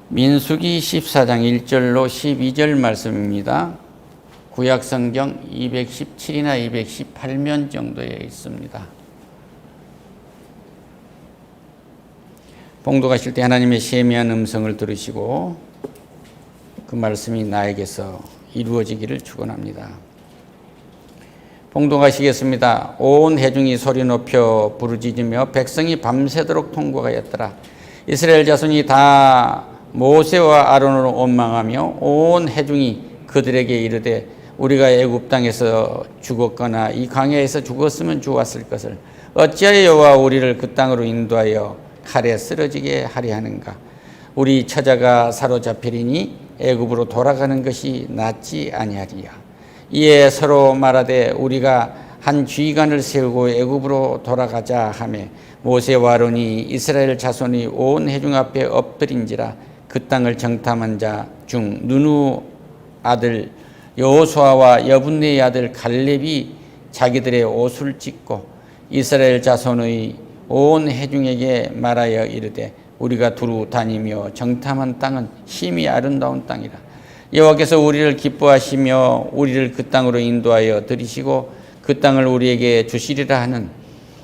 민수기 14장 1절로 12절 말씀입니다. 구약성경 217이나 218면 정도에 있습니다. 봉독하실 때 하나님의 세미한 음성을 들으시고 그 말씀이 나에게서 이루어지기를 축원합니다. 봉독하시겠습니다. 온 회중이 소리 높여 부르짖으며 백성이 밤새도록 통곡하였더라. 이스라엘 자손이 다 모세와 아론을 원망하며 온 회중이 그들에게 이르되 우리가 애굽 땅에서 죽었거나 이 광야에서 죽었으면 좋았을 것을 어찌하여 여호와 우리를 그 땅으로 인도하여 칼에 쓰러지게 하려 하는가. 우리 처자가 사로잡히리니 애굽으로 돌아가는 것이 낫지 아니하리야. 이에 서로 말하되 우리가 한 주의관을 세우고 애굽으로 돌아가자 하매 모세와 아론이 이스라엘 자손이 온 회중 앞에 엎드린지라. 그 땅을 정탐한 자 중 누누 아들 여호수아와 여분네의 아들 갈렙이 자기들의 옷을 찢고 이스라엘 자손의 온 회중에게 말하여 이르되 우리가 두루 다니며 정탐한 땅은 심히 아름다운 땅이라. 여호와께서 우리를 기뻐하시며 우리를 그 땅으로 인도하여 들이시고 그 땅을 우리에게 주시리라 하는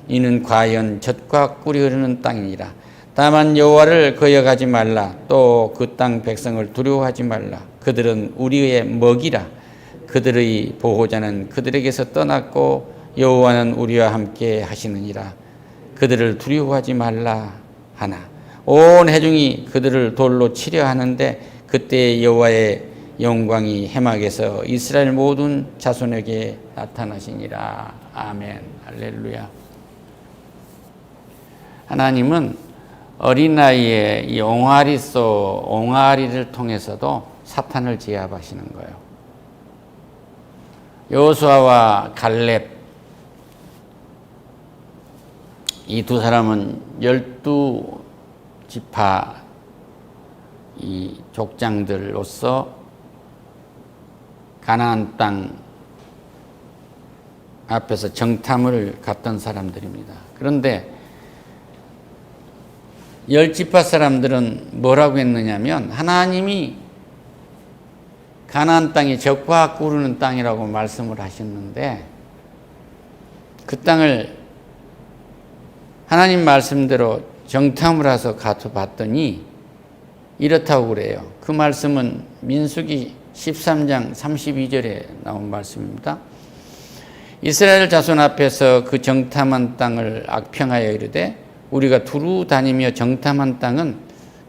이는 과연 젖과 꿀이 흐르는 땅이니라. 다만 여호와를 거역하지 말라. 또 그 땅 백성을 두려워하지 말라. 그들은 우리의 먹이라. 그들의 보호자는 그들에게서 떠났고 여호와는 우리와 함께 하시느니라. 그들을 두려워하지 말라 하나. 온 회중이 그들을 돌로 치려 하는데 그때 여호와의 영광이 해막에서 이스라엘 모든 자손에게 나타나시니라. 아멘. 할렐루야. 하나님은 어린아이의 이 옹알이를 통해서도 사탄을 제압하시는 거예요. 여호수아와 갈렙 이 두 사람은 12지파 이 족장들로서 가나안 땅 앞에서 정탐을 갔던 사람들입니다. 그런데 10지파 사람들은 뭐라고 했느냐면 하나님이 가나안 땅이 젖과 꿀르는 땅이라고 말씀을 하셨는데 그 땅을 하나님 말씀대로 정탐을 해서 가서 봤더니 이렇다고 그래요. 그 말씀은 민수기 13장 32절에 나온 말씀입니다. 이스라엘 자손 앞에서 그 정탐한 땅을 악평하여 이르되 우리가 두루 다니며 정탐한 땅은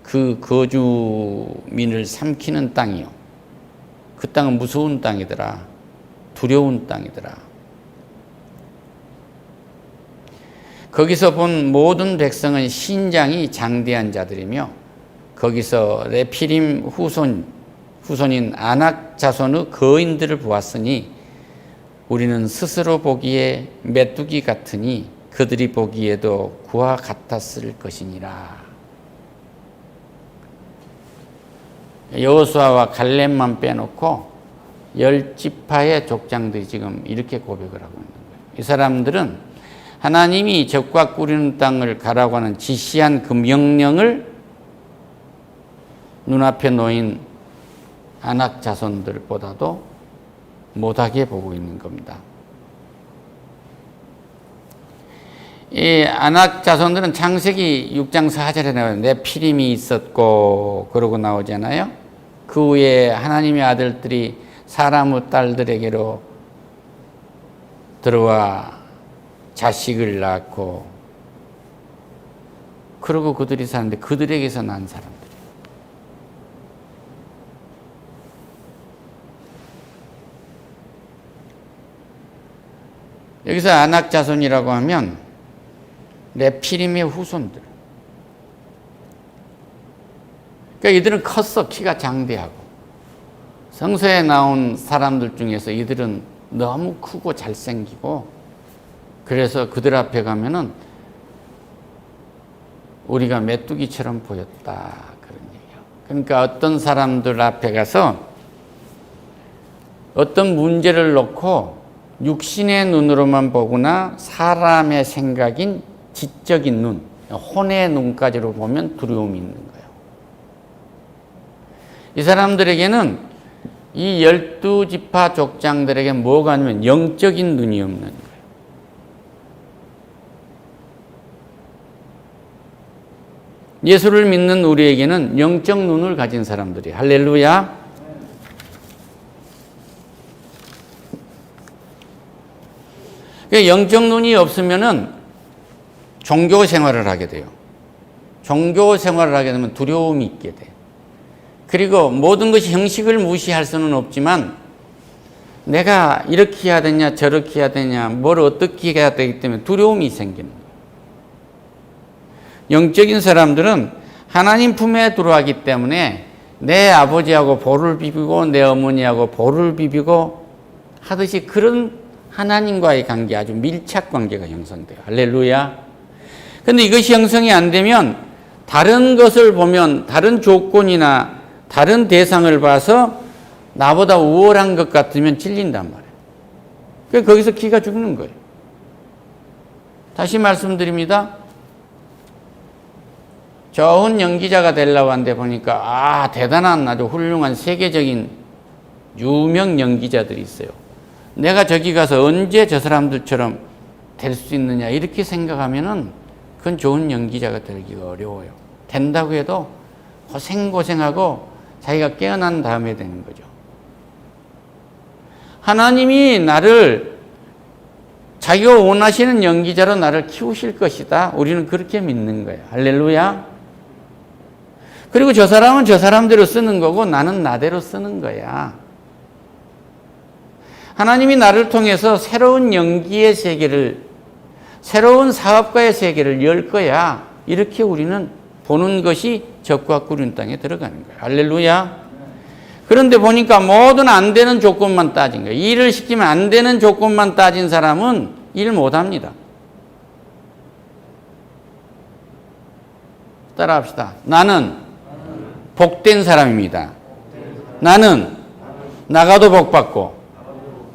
그 거주민을 삼키는 땅이요. 그 땅은 무서운 땅이더라. 두려운 땅이더라. 거기서 본 모든 백성은 신장이 장대한 자들이며 거기서 레피림 후손인 아낙 자손의 거인들을 보았으니 우리는 스스로 보기에 메뚜기 같으니 그들이 보기에도 그와 같았을 것이니라. 여호수아와 갈렙만 빼놓고 10지파의 족장들이 지금 이렇게 고백을 하고 있는 거예요. 이 사람들은 하나님이 젖과 꿀이는 땅을 가라고 하는 지시한 그 명령을 눈앞에 놓인 아낙 자손들보다도 못하게 보고 있는 겁니다. 이 아낙 자손들은 창세기 6장 4절에 나와요. 네피림이 있었고 그러고 나오잖아요. 그 후에 하나님의 아들들이 사람의 딸들에게로 들어와 자식을 낳고 그러고 그들이 사는데 그들에게서 난 사람들이에요. 여기서 아낙 자손이라고 하면 레피림의 후손들. 그러니까 이들은 컸어. 키가 장대하고. 성서에 나온 사람들 중에서 이들은 너무 크고 잘생기고 그래서 그들 앞에 가면은 우리가 메뚜기처럼 보였다. 그런 얘기예요. 그러니까 어떤 사람들 앞에 가서 어떤 문제를 놓고 육신의 눈으로만 보거나 사람의 생각인 지적인 눈, 혼의 눈까지로 보면 두려움이 있는 거예요. 이 사람들에게는 이 12지파 족장들에게 뭐가 아니면 영적인 눈이 없는 거예요. 예수를 믿는 우리에게는 영적 눈을 가진 사람들이 할렐루야. 영적 눈이 없으면은 종교 생활을 하게 돼요. 종교 생활을 하게 되면 두려움이 있게 돼. 그리고 모든 것이 형식을 무시할 수는 없지만 내가 이렇게 해야 되냐 저렇게 해야 되냐 뭘 어떻게 해야 되기 때문에 두려움이 생기는 거예요. 영적인 사람들은 하나님 품에 들어가기 때문에 내 아버지하고 볼을 비비고 내 어머니하고 볼을 비비고 하듯이 그런 하나님과의 관계, 아주 밀착 관계가 형성돼요. 할렐루야. 근데 이것이 형성이 안 되면 다른 것을 보면 다른 조건이나 다른 대상을 봐서 나보다 우월한 것 같으면 질린단 말이에요. 그래서 거기서 기가 죽는 거예요. 다시 말씀드립니다. 좋은 연기자가 되려고 하는데 보니까 대단한 아주 훌륭한 세계적인 유명 연기자들이 있어요. 내가 저기 가서 언제 저 사람들처럼 될 수 있느냐 이렇게 생각하면은 그건 좋은 연기자가 되기가 어려워요. 된다고 해도 고생하고 자기가 깨어난 다음에 되는 거죠. 하나님이 나를 자기가 원하시는 연기자로 나를 키우실 것이다. 우리는 그렇게 믿는 거예요. 할렐루야. 그리고 저 사람은 저 사람대로 쓰는 거고 나는 나대로 쓰는 거야. 하나님이 나를 통해서 새로운 연기의 세계를, 새로운 사업가의 세계를 열 거야. 이렇게 우리는 보는 것이 적과 구린 땅에 들어가는 거예요. 할렐루야. 그런데 보니까 모든 안 되는 조건만 따진 거예요. 일을 시키면 안 되는 조건만 따진 사람은 일 못합니다. 따라합시다. 나는 복된 사람입니다. 나는 나가도 복받고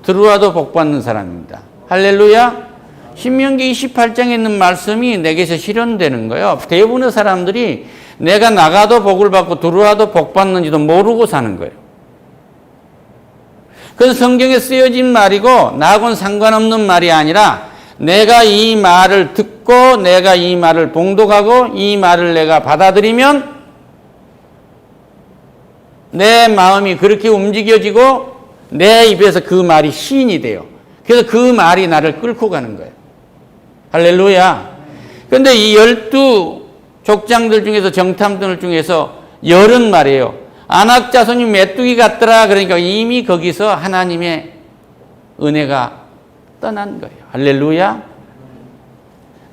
들어와도 복받는 사람입니다. 할렐루야. 신명기 28장에 있는 말씀이 내게서 실현되는 거예요. 대부분의 사람들이 내가 나가도 복을 받고 들어와도 복받는지도 모르고 사는 거예요. 그건 성경에 쓰여진 말이고 나하고는 상관없는 말이 아니라 내가 이 말을 듣고 내가 이 말을 봉독하고 이 말을 내가 받아들이면 내 마음이 그렇게 움직여지고 내 입에서 그 말이 시인이 돼요. 그래서 그 말이 나를 끌고 가는 거예요. 할렐루야. 그런데 이 12족장들 중에서 정탐들 중에서 열은 말이에요. 안악자손이 메뚜기 같더라. 그러니까 이미 거기서 하나님의 은혜가 떠난 거예요. 할렐루야.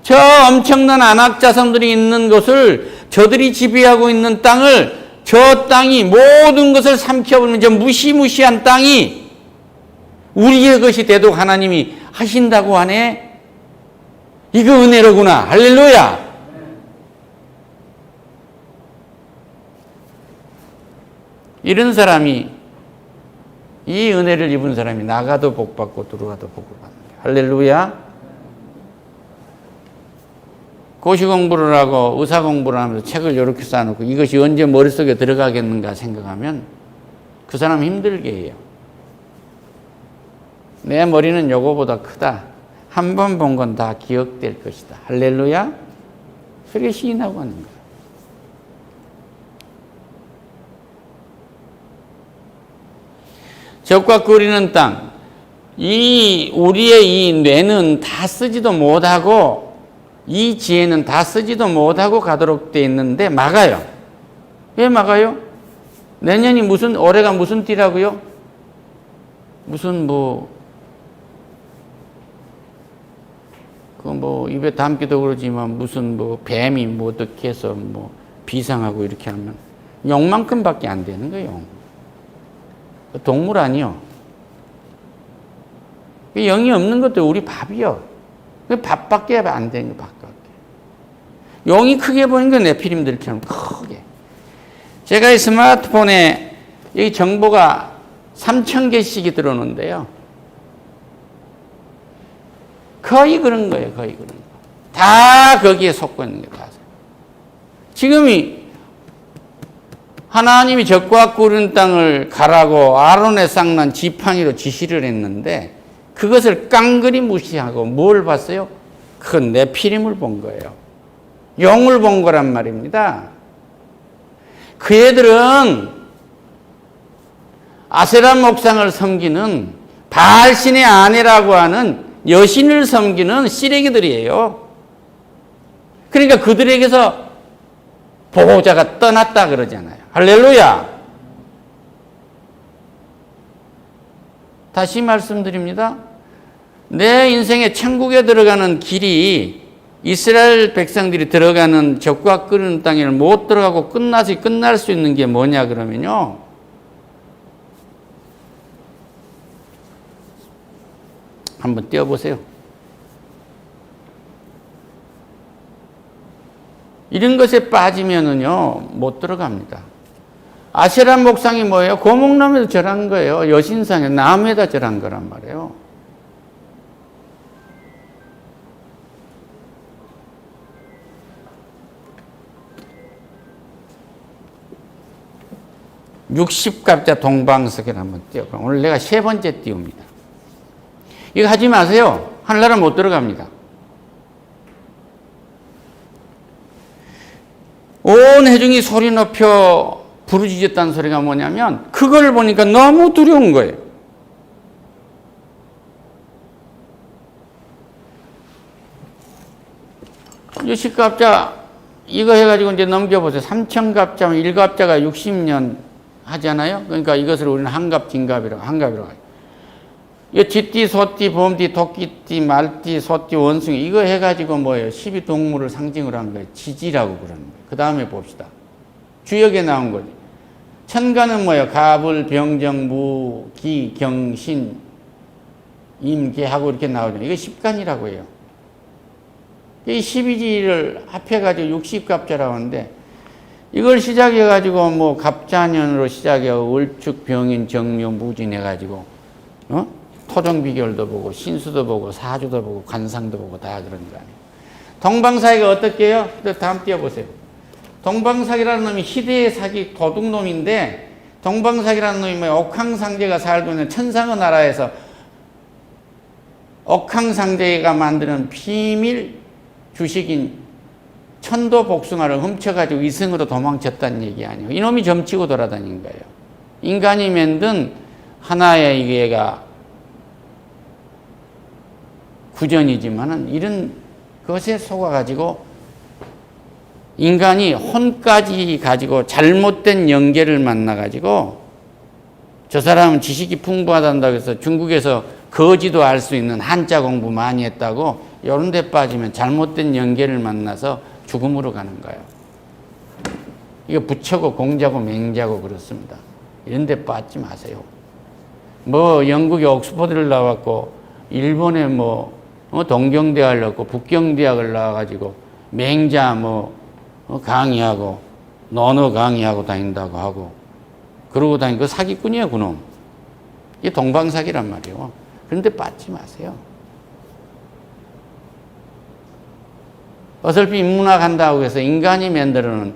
저 엄청난 안악자손들이 있는 곳을 저들이 지배하고 있는 땅을 저 땅이 모든 것을 삼켜버리는 저 무시무시한 땅이 우리의 것이 되도록 하나님이 하신다고 하네. 이거 은혜로구나. 할렐루야. 이런 사람이 이 은혜를 입은 사람이 나가도 복받고 들어와도 복을 받는 거예요. 할렐루야. 고시 공부를 하고 의사 공부를 하면서 책을 이렇게 쌓아놓고 이것이 언제 머릿속에 들어가겠는가 생각하면 그 사람 힘들게 해요. 내 머리는 요거보다 크다. 한 번 본 건 다 기억될 것이다. 할렐루야. 그렇게 시인하고 하는 거예요. 적과 끓이는 땅. 우리의 이 뇌는 다 쓰지도 못하고 이 지혜는 다 쓰지도 못하고 가도록 돼 있는데 막아요. 왜 막아요? 내년이 올해가 무슨 띠라고요? 무슨 입에 담기도 그러지만 무슨 뱀이 어떻게 해서 비상하고 이렇게 하면 용만큼밖에 안 되는 거예요. 동물 아니요. 영이 없는 것도 우리 밥이요. 밥밖에 안 되는 거 밥밖에. 용이 크게 보이는 건 네피림들처럼 크게. 제가 이 스마트폰에 여기 정보가 3,000개씩이 들어오는데요. 거의 그런 거예요. 거의 그런 거. 다 거기에 속고 있는 게 다. 지금이 하나님이 적과 꿀은 땅을 가라고 아론의 쌍난 지팡이로 지시를 했는데 그것을 깡그리 무시하고 뭘 봤어요? 그 네피림을 본 거예요. 용을 본 거란 말입니다. 그 애들은 아세라 목상을 섬기는 바알신의 아내라고 하는 여신을 섬기는 쓰레기들이에요. 그러니까 그들에게서 보호자가 떠났다 그러잖아요. 할렐루야. 다시 말씀드립니다. 내 인생에 천국에 들어가는 길이 이스라엘 백성들이 들어가는 적과 끓는 땅에 못 들어가고 끝날 수 있는 게 뭐냐 그러면요. 한번 띄워보세요. 이런 것에 빠지면은요, 못 들어갑니다. 아세라 목상이 뭐예요? 고목나무에다 절한 거예요. 여신상에 나무에다 절한 거란 말이에요. 육십갑자 동방석을 한번 띄워봐. 오늘 내가 세 번째 띄웁니다. 이거 하지 마세요. 하늘나라 못 들어갑니다. 온 회중이 소리 높여 부르짖었다는 소리가 뭐냐면 그걸 보니까 너무 두려운 거예요. 육십갑자 이거 해가지고 이제 넘겨보세요. 3천갑자면 1갑자가 60년 하잖아요. 그러니까 이것을 우리는 한갑, 진갑이라고 한갑이라고. 이 쥐띠, 소띠, 봄띠, 토끼띠, 말띠, 소띠, 원숭이 이거 해가지고 뭐예요? 12동물을 상징으로 한 거예요. 지지라고 그러는 거예요. 그 다음에 봅시다. 주역에 나온 거지. 천간은 뭐예요? 가불, 병정, 무, 기, 경, 신, 임, 개하고 이렇게 나오죠. 이거 십간이라고 해요. 이 12지를 합해가지고 60갑자라고 하는데 이걸 시작해가지고 뭐 갑자년으로 시작해서 월축, 병인, 정묘, 무진 해가지고 토종 비결도 보고 신수도 보고 사주도 보고 관상도 보고 다 그런 거 아니에요. 동방사기가 어떻게 해요? 다음 띄워보세요. 동방사기라는 놈이 시대의 사기 도둑놈인데 동방사기라는 놈이 뭐예요? 옥황상제가 살고 있는 천상의 나라에서 옥황상제가 만드는 비밀 주식인 천도복숭아를 훔쳐가지고 이승으로 도망쳤다는 얘기 아니에요. 이놈이 점치고 돌아다닌 거예요. 인간이 만든 하나의 이게가 구전이지만은 이런 것에 속아가지고 인간이 혼까지 가지고 잘못된 연계를 만나가지고 저 사람은 지식이 풍부하단다고 해서 중국에서 거지도 알 수 있는 한자 공부 많이 했다고 이런 데 빠지면 잘못된 연계를 만나서 죽음으로 가는 거예요. 이거 부처고 공자고 맹자고 그렇습니다. 이런 데 빠지지 마세요. 뭐 영국의 옥스퍼드를 나왔고 일본에 뭐 동경대학을 나왔고 북경대학을 나와가지고 맹자 강의하고 논어 강의하고 다닌다고 하고 그러고 다니고 그 사기꾼이에요 그놈. 이게 동방사기란 말이에요. 그런데 빠지지 마세요. 어설피 인문학 한다고 해서 인간이 만들어놓은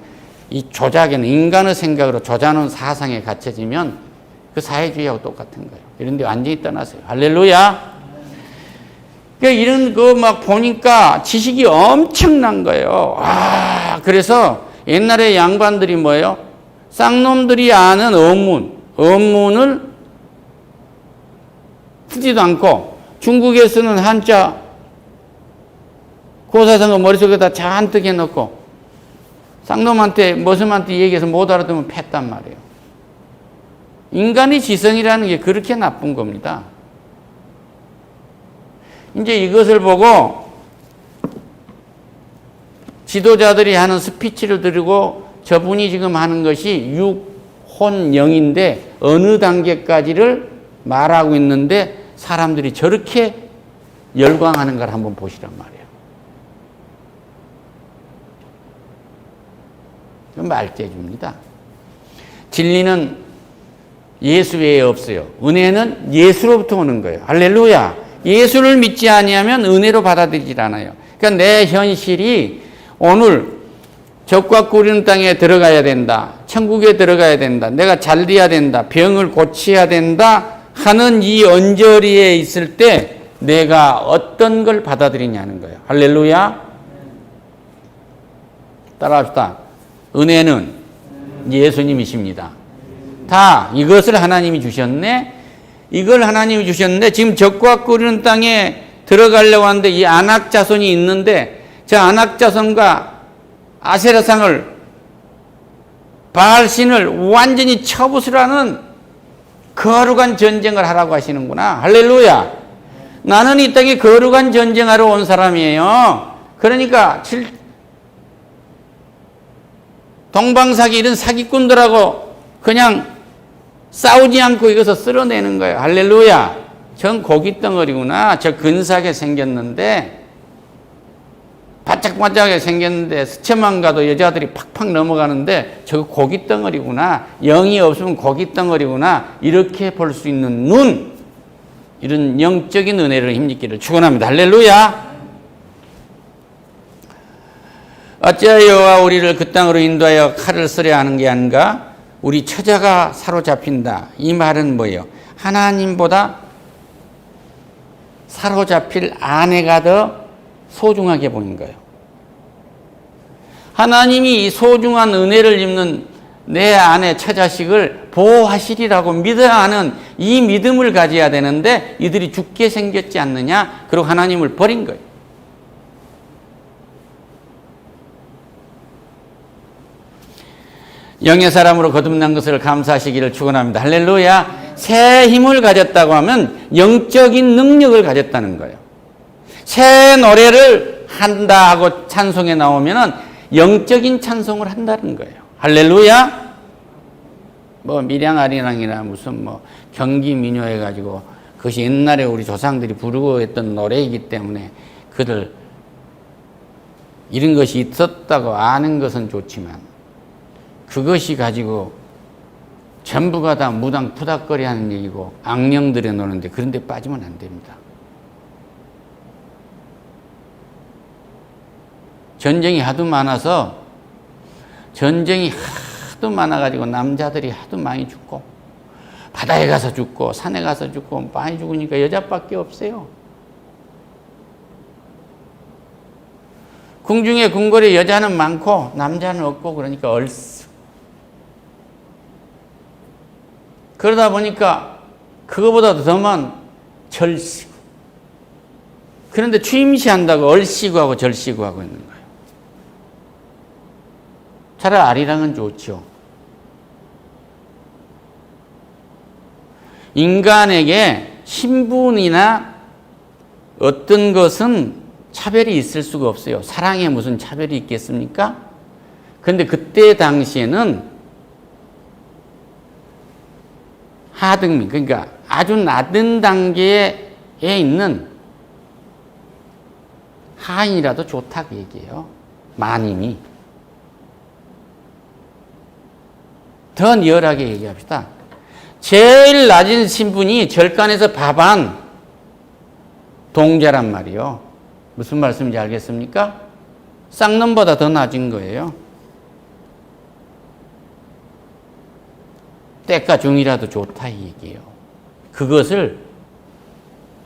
이 조작에는 인간의 생각으로 조작하는 사상에 갇혀지면 그 사회주의하고 똑같은 거예요. 이런 데 완전히 떠나세요. 할렐루야. 그러니까 이런 거 막 보니까 지식이 엄청난 거예요. 그래서 옛날에 양반들이 뭐예요? 쌍놈들이 아는 언문을 쓰지도 않고 중국에 쓰는 한자 고사성어 머릿속에다 잔뜩 해놓고 쌍놈한테 머슴한테 얘기해서 못 알아듣으면 팼단 말이에요. 인간의 지성이라는 게 그렇게 나쁜 겁니다. 이제 이것을 보고 지도자들이 하는 스피치를 들고 저분이 지금 하는 것이 육혼영인데 어느 단계까지를 말하고 있는데 사람들이 저렇게 열광하는 걸 한번 보시란 말이에요. 말재주입니다. 진리는 예수 외에 없어요. 은혜는 예수로부터 오는 거예요. 할렐루야. 예수를 믿지 아니하면 은혜로 받아들이질 않아요. 그러니까 내 현실이 오늘 적과 꿀이는 땅에 들어가야 된다. 천국에 들어가야 된다. 내가 잘 돼야 된다. 병을 고쳐야 된다. 하는 이 언저리에 있을 때 내가 어떤 걸 받아들이냐는 거예요. 할렐루야. 따라합시다. 은혜는 예수님이십니다. 다 이것을 하나님이 주셨네. 이걸 하나님이 주셨는데 지금 적과 꿀이는 땅에 들어가려고 하는데 이 안악 자손이 있는데 저 안악 자손과 아세라상을 바알신을 완전히 처부수라는 거룩한 전쟁을 하라고 하시는구나. 할렐루야. 나는 이 땅에 거룩한 전쟁하러 온 사람이에요. 그러니까 동방사기 이런 사기꾼들하고 그냥 싸우지 않고 이것을 쓸어내는 거예요. 할렐루야. 전 고깃덩어리구나. 저 근사하게 생겼는데 바짝바짝하게 생겼는데 스쳐만 가도 여자들이 팍팍 넘어가는데 저거 고깃덩어리구나. 영이 없으면 고깃덩어리구나. 이렇게 볼 수 있는 눈, 이런 영적인 은혜를 힘입기를 축원합니다. 할렐루야. 어찌하여 여호와 우리를 그 땅으로 인도하여 칼을 쓰려 하는 게 아닌가? 우리 처자가 사로잡힌다. 이 말은 뭐예요? 하나님보다 사로잡힐 아내가 더 소중하게 보인 거예요. 하나님이 이 소중한 은혜를 입는 내 아내 처자식을 보호하시리라고 믿어야 하는 이 믿음을 가져야 되는데 이들이 죽게 생겼지 않느냐? 그리고 하나님을 버린 거예요. 영의 사람으로 거듭난 것을 감사하시기를 축원합니다. 할렐루야. 새 힘을 가졌다고 하면 영적인 능력을 가졌다는 거예요. 새 노래를 한다 하고 찬송에 나오면은 영적인 찬송을 한다는 거예요. 할렐루야. 뭐 밀양아리랑이나 무슨 뭐 경기 민요 해가지고 그것이 옛날에 우리 조상들이 부르고 했던 노래이기 때문에 그들 이런 것이 있었다고 아는 것은 좋지만 그것이 가지고 전부가 다 무당 푸닥거리 하는 얘기고 악령들에 노는데 그런 데 빠지면 안 됩니다. 전쟁이 하도 많아서 전쟁이 하도 많아가지고 남자들이 하도 많이 죽고 바다에 가서 죽고 산에 가서 죽고 많이 죽으니까 여자밖에 없어요. 궁중에 궁궐에 여자는 많고 남자는 없고 그러니까 얼쑤. 그러다 보니까 그거보다 더만 절시고. 그런데 취임시한다고 얼씨구 하고 절씨구 하고 있는 거예요. 차라리 아리랑은 좋죠. 인간에게 신분이나 어떤 것은 차별이 있을 수가 없어요. 사랑에 무슨 차별이 있겠습니까? 그런데 그때 당시에는 하등민, 그러니까 아주 낮은 단계에 있는 하인이라도 좋다고 얘기해요. 마님이. 더 리얼하게 얘기합시다. 제일 낮은 신분이 절간에서 밥한 동자란 말이요. 무슨 말씀인지 알겠습니까? 쌍놈보다 더 낮은 거예요. 때가 중이라도 좋다 이 얘기예요. 그것을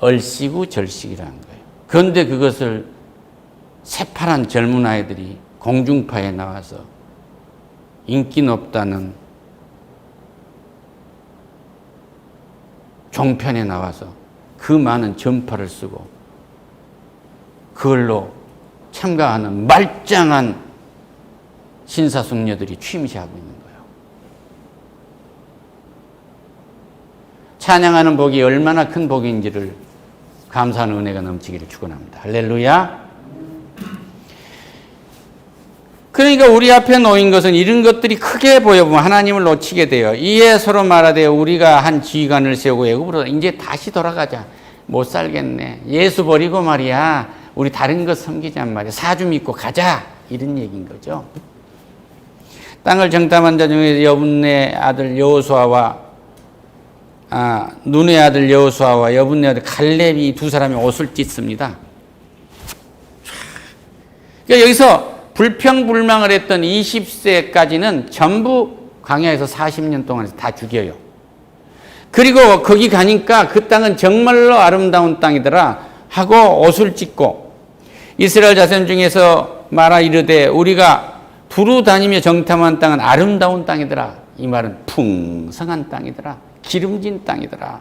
얼씨구 절씨기라는 거예요. 그런데 그것을 새파란 젊은 아이들이 공중파에 나와서 인기 높다는 종편에 나와서 그 많은 전파를 쓰고 그걸로 참가하는 말짱한 신사숙녀들이 취임시하고 있는 거예요. 찬양하는 복이 얼마나 큰 복인지를 감사하는 은혜가 넘치기를 축원합니다. 할렐루야. 그러니까 우리 앞에 놓인 것은 이런 것들이 크게 보여보면 하나님을 놓치게 돼요. 이에 서로 말하되 우리가 한 지휘관을 세우고 애굽으로 이제 다시 돌아가자. 못 살겠네. 예수 버리고 말이야. 우리 다른 것 섬기자 말이야. 사주 믿고 가자. 이런 얘기인 거죠. 땅을 정탐한 자 중에 여분네 아들 여호수아와 눈의 아들 여호수아와 여분네 아들 갈렙이 두 사람이 옷을 찢습니다. 그러니까 여기서 불평불망을 했던 20세까지는 전부 광야에서 40년 동안 다 죽여요. 그리고 거기 가니까 그 땅은 정말로 아름다운 땅이더라 하고 옷을 찢고, 이스라엘 자손 중에서 말하 이르되 우리가 두루 다니며 정탐한 땅은 아름다운 땅이더라. 이 말은 풍성한 땅이더라. 기름진 땅이더라.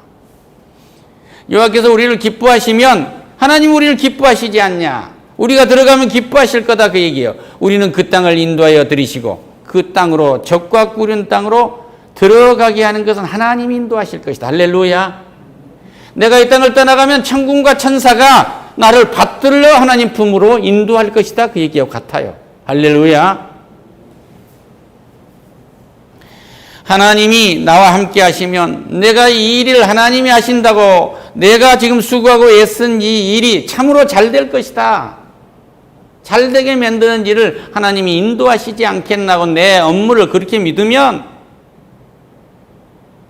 여호와께서 우리를 기뻐하시면 하나님 우리를 기뻐하시지 않냐? 우리가 들어가면 기뻐하실 거다, 그 얘기예요. 우리는 그 땅을 인도하여 들이시고 그 땅으로, 적과 꿀은 땅으로 들어가게 하는 것은 하나님이 인도하실 것이다. 할렐루야. 내가 이 땅을 떠나가면 천군과 천사가 나를 받들러 하나님 품으로 인도할 것이다, 그 얘기와 같아요. 할렐루야. 하나님이 나와 함께 하시면 내가 이 일을 하나님이 하신다고, 내가 지금 수고하고 애쓴 이 일이 참으로 잘 될 것이다, 잘 되게 만드는 일을 하나님이 인도하시지 않겠나고 내 업무를 그렇게 믿으면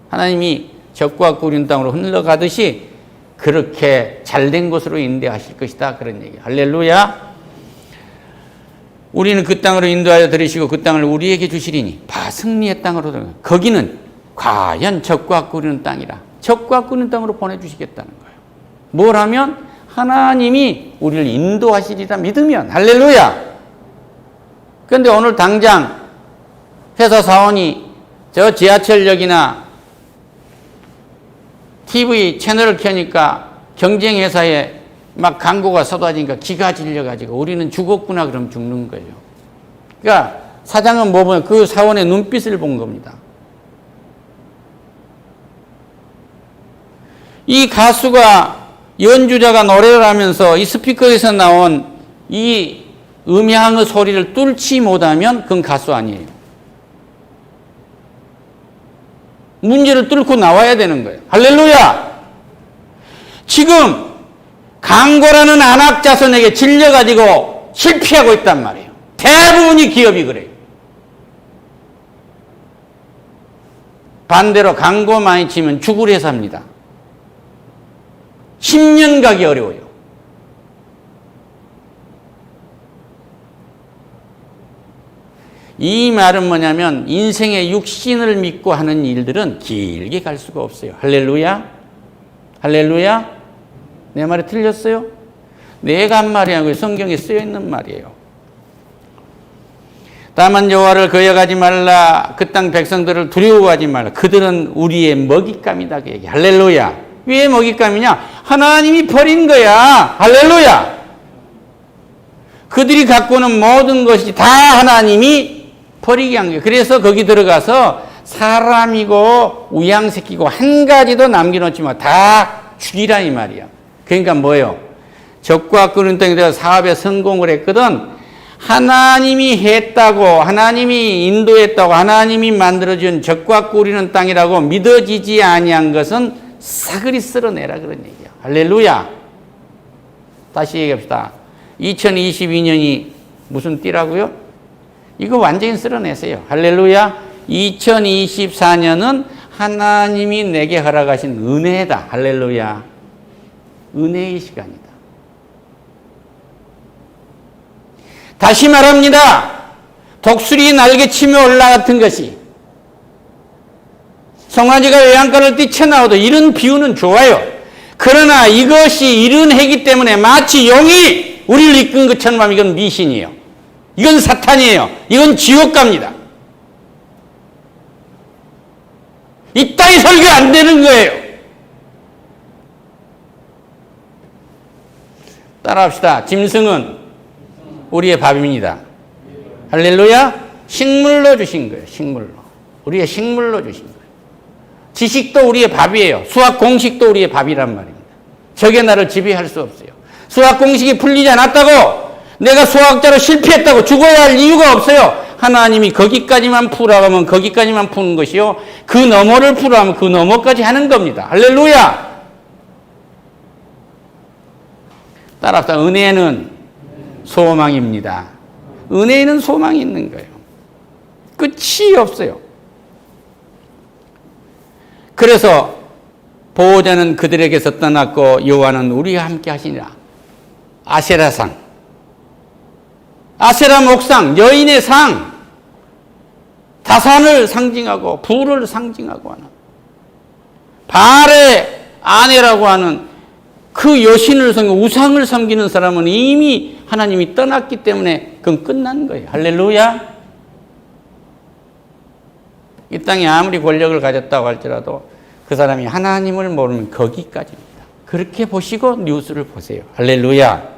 하나님이 적과 꿀인 땅으로 흘러가듯이 그렇게 잘된 곳으로 인도하실 것이다, 그런 얘기예요. 할렐루야. 우리는 그 땅으로 인도하여 들이시고 그 땅을 우리에게 주시리니 승리의 땅으로 들어가. 거기는 과연 적과 꿀이는 땅이라, 적과 꿀이는 땅으로 보내주시겠다는 거예요. 뭘 하면? 하나님이 우리를 인도하시리라 믿으면. 할렐루야. 그런데 오늘 당장 회사 사원이 저 지하철역이나 TV 채널을 켜니까 경쟁회사에 막 광고가 쏟아지니까 기가 질려가지고 우리는 죽었구나 그러면 죽는 거예요. 그러니까 사장은 뭐 보면 그 사원의 눈빛을 본 겁니다. 이 가수가, 연주자가 노래를 하면서 이 스피커에서 나온 이 음향의 소리를 뚫지 못하면 그건 가수 아니에요. 문제를 뚫고 나와야 되는 거예요. 할렐루야! 지금 광고라는 안악자손에게 질려가지고 실패하고 있단 말이에요. 대부분이 기업이 그래요. 반대로 광고 많이 치면 죽을 회사입니다. 10년 가기 어려워요. 이 말은 뭐냐면 인생의 육신을 믿고 하는 일들은 길게 갈 수가 없어요. 할렐루야. 할렐루야. 내 말이 틀렸어요? 내가 한 말이 아니고 성경에 쓰여 있는 말이에요. 다만 여호와를 거역하지 말라. 그 땅 백성들을 두려워하지 말라. 그들은 우리의 먹잇감이다, 그 얘기. 할렐루야. 왜 먹잇감이냐? 하나님이 버린 거야. 할렐루야. 그들이 갖고 오는 모든 것이 다 하나님이 버리게 한 거예요. 그래서 거기 들어가서 사람이고 우양새끼고 한 가지도 남겨놓지 마. 다 죽이라 이 말이야. 그러니까 뭐예요? 적과 꿀은 땅에 대해서 사업에 성공을 했거든. 하나님이 했다고, 하나님이 인도했다고, 하나님이 만들어준 적과 꿀이는 땅이라고 믿어지지 아니한 것은 사그리 쓸어내라, 그런 얘기야. 할렐루야. 다시 얘기합시다. 2022년이 무슨 띠라고요? 이거 완전히 쓸어내세요. 할렐루야. 2024년은 하나님이 내게 허락하신 은혜다. 할렐루야. 은혜의 시간이다. 다시 말합니다. 독수리 날개치며 올라갔던 것이 송아지가 외양간을 뛰쳐나오도 이런 비유는 좋아요. 그러나 이것이 이런 해기 때문에 마치 용이 우리를 이끈 것처럼 이건 미신이에요. 이건 사탄이에요. 이건 지옥 갑니다. 이 땅이 설교 안 되는 거예요. 따라합시다. 짐승은 우리의 밥입니다. 할렐루야. 식물로 주신 거예요. 식물로. 우리의 식물로 주신 거예요. 지식도 우리의 밥이에요. 수학 공식도 우리의 밥이란 말입니다. 적의 나를 지배할 수 없어요. 수학 공식이 풀리지 않았다고 내가 수학자로 실패했다고 죽어야 할 이유가 없어요. 하나님이 거기까지만 풀라고 하면 거기까지만 푸는 것이요. 그 너머를 풀라 하면 그 너머까지 하는 겁니다. 할렐루야. 따라서 은혜는 소망입니다. 은혜에는 소망이 있는 거예요. 끝이 없어요. 그래서 보호자는 그들에게서 떠났고 여호와는 우리와 함께 하시니라. 아세라상. 아세라 목상, 여인의 상, 다산을 상징하고 부를 상징하고 하는 바알의 아내라고 하는 그 여신을 섬기고 우상을 섬기는 사람은 이미 하나님이 떠났기 때문에 그건 끝난 거예요. 할렐루야. 이 땅에 아무리 권력을 가졌다고 할지라도 그 사람이 하나님을 모르면 거기까지입니다. 그렇게 보시고 뉴스를 보세요. 할렐루야.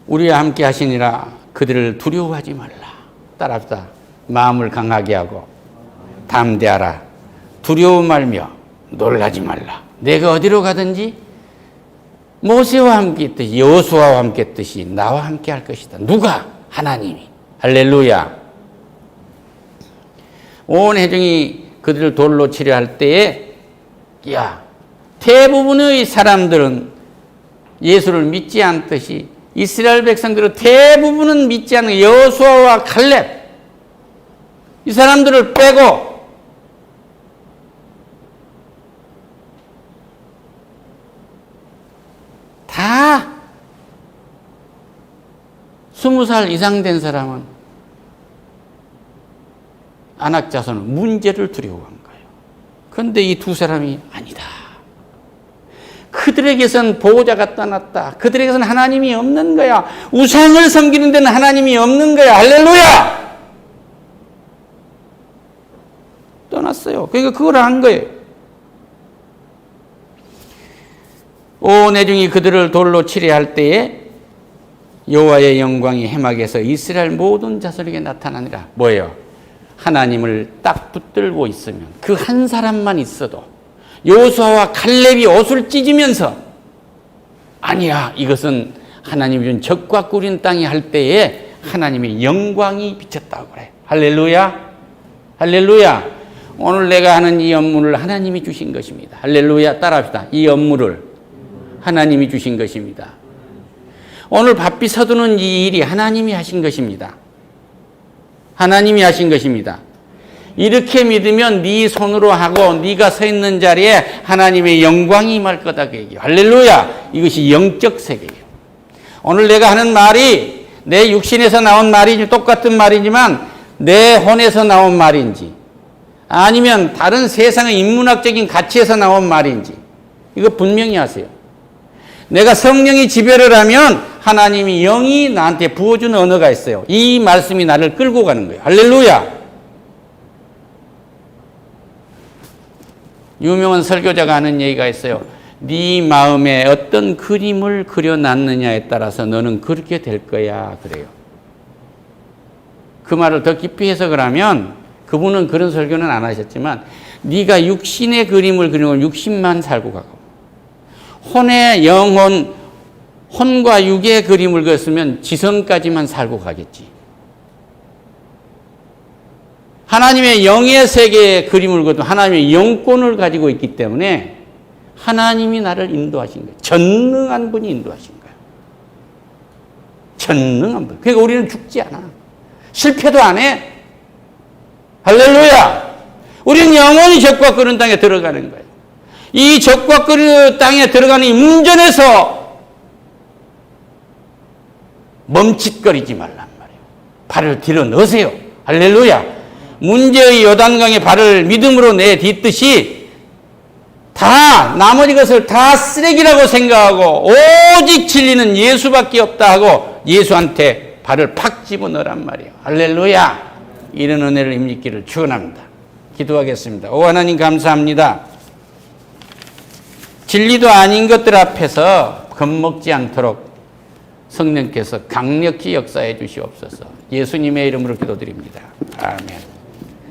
우리와 함께 하시니라 그들을 두려워하지 말라. 따라합시다. 마음을 강하게 하고 담대하라. 두려워 말며 놀라지 말라. 내가 어디로 가든지 모세와 함께 했듯이 여호수아와 함께 했듯이 나와 함께 할 것이다. 누가? 하나님이. 할렐루야. 온 회중이 그들을 돌로 치려 할 때에 대부분의 사람들은 예수를 믿지 않듯이 이스라엘 백성들은 대부분은 믿지 않는 여호수아와 갈렙 이 사람들을 빼고 다 20살 이상 된 사람은 안악자손은 문제를 두려워한 거예요. 그런데 이 두 사람이 아니다. 그들에게선 보호자가 떠났다. 그들에게선 하나님이 없는 거야. 우상을 섬기는 데는 하나님이 없는 거야. 할렐루야! 떠났어요. 그러니까 그걸 한 거예요. 온 회중이 그들을 돌로 치려 할 때에 여호와의 영광이 해막에서 이스라엘 모든 자손에게 나타나니라. 뭐예요? 하나님을 딱 붙들고 있으면 그 한 사람만 있어도 여호수아와 갈렙이 옷을 찢으면서 아니야 이것은 하나님이 준 적과 꿀인 땅이 할 때에 하나님의 영광이 비쳤다고 그래. 할렐루야. 할렐루야. 오늘 내가 하는 이 업무를 하나님이 주신 것입니다. 할렐루야. 따라합시다. 이 업무를 하나님이 주신 것입니다. 오늘 바삐 서두는 이 일이 하나님이 하신 것입니다. 하나님이 하신 것입니다. 이렇게 믿으면 네 손으로 하고 네가 서 있는 자리에 하나님의 영광이 임할 거다 그 얘기예요. 할렐루야. 이것이 영적 세계예요. 오늘 내가 하는 말이 내 육신에서 나온 말이 똑같은 말이지만 내 혼에서 나온 말인지 아니면 다른 세상의 인문학적인 가치에서 나온 말인지 이거 분명히 하세요. 내가 성령이 지배를 하면 하나님이 영이 나한테 부어주는 언어가 있어요. 이 말씀이 나를 끌고 가는 거예요. 할렐루야. 유명한 설교자가 하는 얘기가 있어요. 네 마음에 어떤 그림을 그려놨느냐에 따라서 너는 그렇게 될 거야 그래요. 그 말을 더 깊이 해석을 하면 그분은 그런 설교는 안 하셨지만 네가 육신의 그림을 그리면 육신만 살고 가고 혼의 영혼, 혼과 육의 그림을 그렸으면 지성까지만 살고 가겠지. 하나님의 영의 세계의 그림을 그려도 하나님의 영권을 가지고 있기 때문에 하나님이 나를 인도하신 거예요. 전능한 분이 인도하신 거예요. 전능한 분. 그러니까 우리는 죽지 않아. 실패도 안 해. 할렐루야. 우리는 영원히 적과 끓는 땅에 들어가는 거예요. 이 적과 끓는 땅에 들어가는 이 문전에서 멈칫거리지 말란 말이에요. 발을 뒤로 넣으세요. 할렐루야. 문제의 요단강에 발을 믿음으로 내딛듯이 다 나머지 것을 다 쓰레기라고 생각하고 오직 진리는 예수밖에 없다 하고 예수한테 발을 팍 집어넣으란 말이에요. 할렐루야. 이런 은혜를 힘입기를 축원합니다. 기도하겠습니다. 오 하나님 감사합니다. 진리도 아닌 것들 앞에서 겁먹지 않도록 성령께서 강력히 역사해 주시옵소서. 예수님의 이름으로 기도드립니다. 아멘.